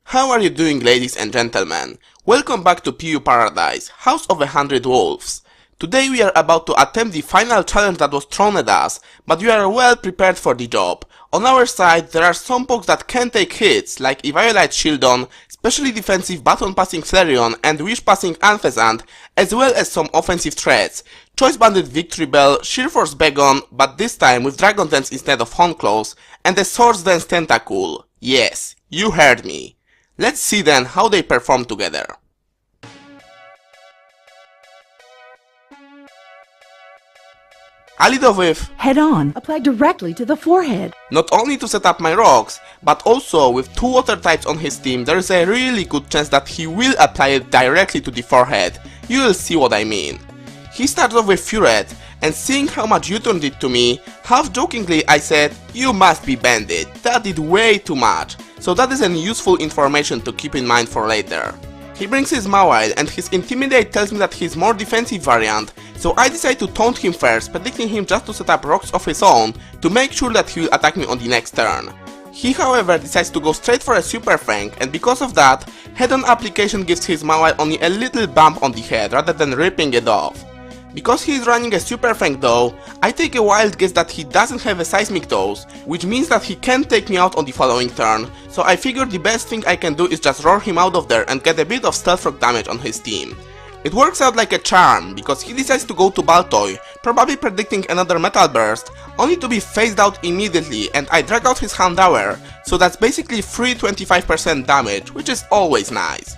How are you doing, ladies and gentlemen? Welcome back to PU Paradise, House of 100 Wolves. Today we are about to attempt the final challenge that was thrown at us, but we are well prepared for the job. On our side, there are some pokes that can take hits, like Eviolite Shieldon, specially defensive baton passing Flareon and wish passing Unpheasant, as well as some offensive threats. Choice Banded Victory Bell, Sheer Force Bagon, but this time with Dragon Dance instead of Hornclaws, and a Swords Dance Tentacool. Yes, you heard me. Let's see then how they perform together. I lead off with Head On, applied directly to the forehead. not only to set up my rocks, but also with two water types on his team, there is a really good chance that he will apply it directly to the forehead. You will see what I mean. He starts off with Furet, and seeing how much WoJtOn did to me, half jokingly I said, "You must be banded, that did way too much." So that is an useful information to keep in mind for later. He brings his Mawile and his Intimidate tells me that he's more defensive variant, so I decide to taunt him first, predicting him just to set up rocks of his own to make sure that he will attack me on the next turn. He however decides to go straight for a Super Fang, and because of that, head-on application gives his Mawile only a little bump on the head rather than ripping it off. Because he is running a Super Fang though, I take a wild guess that he doesn't have a Seismic Dose, which means that he can't take me out on the following turn, so I figure the best thing I can do is just roar him out of there and get a bit of Stealth Rock damage on his team. It works out like a charm, because he decides to go to Baltoy, probably predicting another Metal Burst, only to be phased out immediately, and I drag out his Houndour, so that's basically free 25% damage, which is always nice.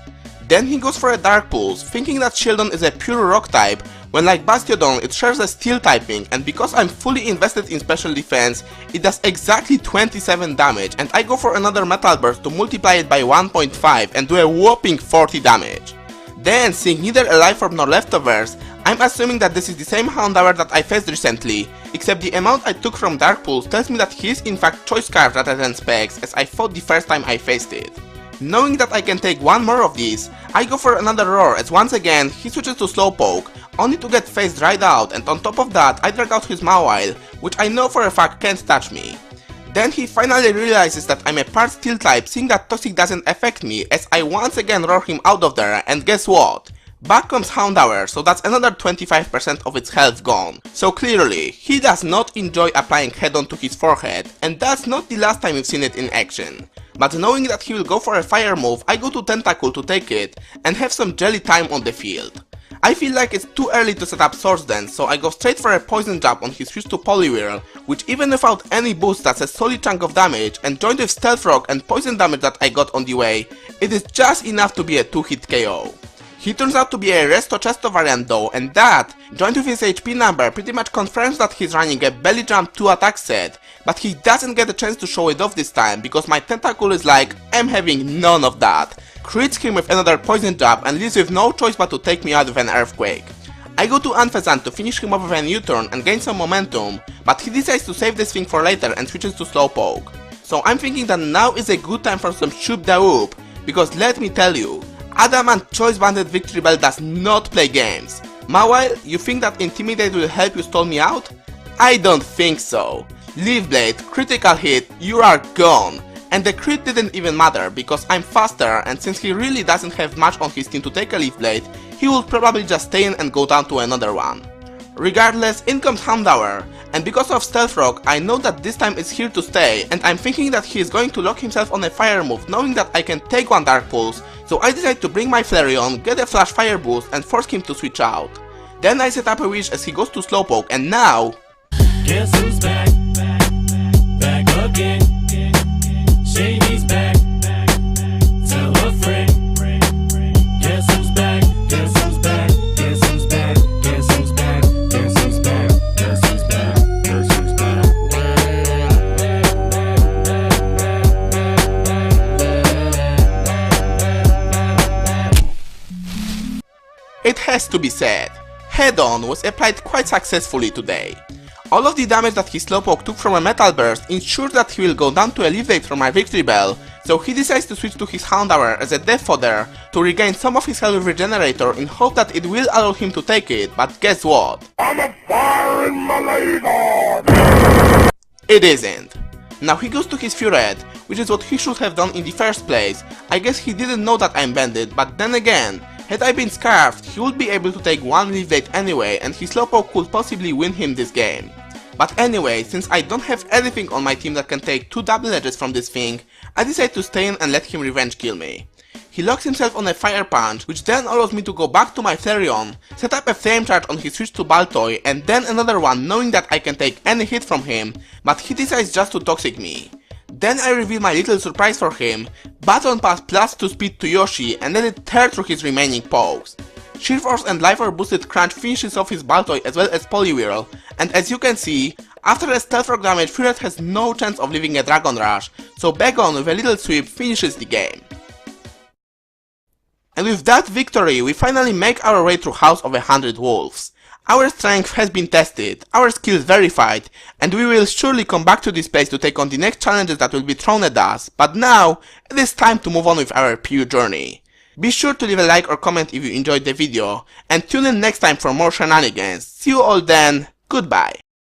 Then he goes for a Dark Pulse, thinking that Shieldon is a pure rock type, when like Bastiodon it shares a steel typing, and because I'm fully invested in special defense, it does exactly 27 damage, and I go for another Metal Burst to multiply it by 1.5 and do a whopping 40 damage. Then, seeing neither a life orb nor leftovers, I'm assuming that this is the same Houndour that I faced recently, except the amount I took from Dark Pulse tells me that he is in fact Choice Scarf rather than Specs, as I thought the first time I faced it. Knowing that I can take one more of these, I go for another roar as once again he switches to Slowpoke, only to get phased right out, and on top of that I drag out his Mawile, which I know for a fact can't touch me. Then he finally realizes that I'm a part Steel type, seeing that Toxic doesn't affect me, as I once again roar him out of there, and guess what? Back comes Houndour, so that's another 25% of its health gone. So clearly, he does not enjoy applying head-on to his forehead, and that's not the last time we've seen it in action. But knowing that he will go for a fire move, I go to Tentacool to take it, and have some jelly time on the field. I feel like it's too early to set up Swords Dance, so I go straight for a Poison Jab on his switch to Poliwhirl, which even without any boost that's a solid chunk of damage, and joined with Stealth Rock and Poison damage that I got on the way, it is just enough to be a 2-hit KO. He turns out to be a Resto Chesto variant though, and that, joined with his HP number, pretty much confirms that he's running a Belly Jump 2 attack set, but he doesn't get a chance to show it off this time, because my Tentacool is like, I'm having none of that, crits him with another Poison Jab and leaves with no choice but to take me out with an Earthquake. I go to Unpheasant to finish him off with a U-turn and gain some momentum, but he decides to save this thing for later and switches to Slowpoke. So I'm thinking that now is a good time for some Shoop da Whoop, because let me tell you, Adamant Choice Banded Victory Bell does not play games. Mawile, you think that Intimidate will help you stall me out? I don't think so. Leaf Blade, critical hit, you are gone. And the crit didn't even matter, because I'm faster, and since he really doesn't have much on his team to take a Leaf Blade, he would probably just stay in and go down to another one. Regardless, in comes Houndour, and because of Stealth Rock, I know that this time is here to stay, and I'm thinking that he is going to lock himself on a fire move, knowing that I can take one Dark Pulse, so I decide to bring my Flareon, get a Flash Fire boost, and force him to switch out. Then I set up a Wish as he goes to Slowpoke, and now... Guess who's back? Back again. Shady's back. Tell a friend. Guess who's back? Guess who's back? Guess who's back? Guess who's back? Guess who's back? Guess who's back? Guess who's back? It has to be said, Head-On was applied quite successfully today. All of the damage that his Slowpoke took from a Metal Burst ensures that he will go down to a Leaf Blade from my Victory Bell, so he decides to switch to his Houndour as a death fodder to regain some of his health with Regenerator in hope that it will allow him to take it, but guess what? I'm a fire in my ladle! It isn't. Now he goes to his Furet, which is what he should have done in the first place. I guess he didn't know that I'm banded, but then again, had I been scarfed, he would be able to take one leave date anyway, and his slowpoke could possibly win him this game. But anyway, since I don't have anything on my team that can take 2 double edges from this thing, I decide to stay in and let him revenge kill me. He locks himself on a fire punch, which then allows me to go back to my Flareon, set up a flame charge on his switch to Baltoy, and then another one knowing that I can take any hit from him, but he decides just to toxic me. Then I reveal my little surprise for him, Baton Pass +2 speed to Yoshi, and then it tears through his remaining pokes. Sheer Force and Life Orb boosted Crunch finishes off his Baltoy as well as Poliwhirl, and as you can see, after a stealth rock damage, Furet has no chance of leaving a Dragon Rush, so Bagon with a little sweep finishes the game. And with that victory, we finally make our way through House of 100 Wolves. Our strength has been tested, our skills verified, and we will surely come back to this place to take on the next challenges that will be thrown at us, but now, it is time to move on with our PU journey. Be sure to leave a like or comment if you enjoyed the video, and tune in next time for more shenanigans. See you all then, goodbye.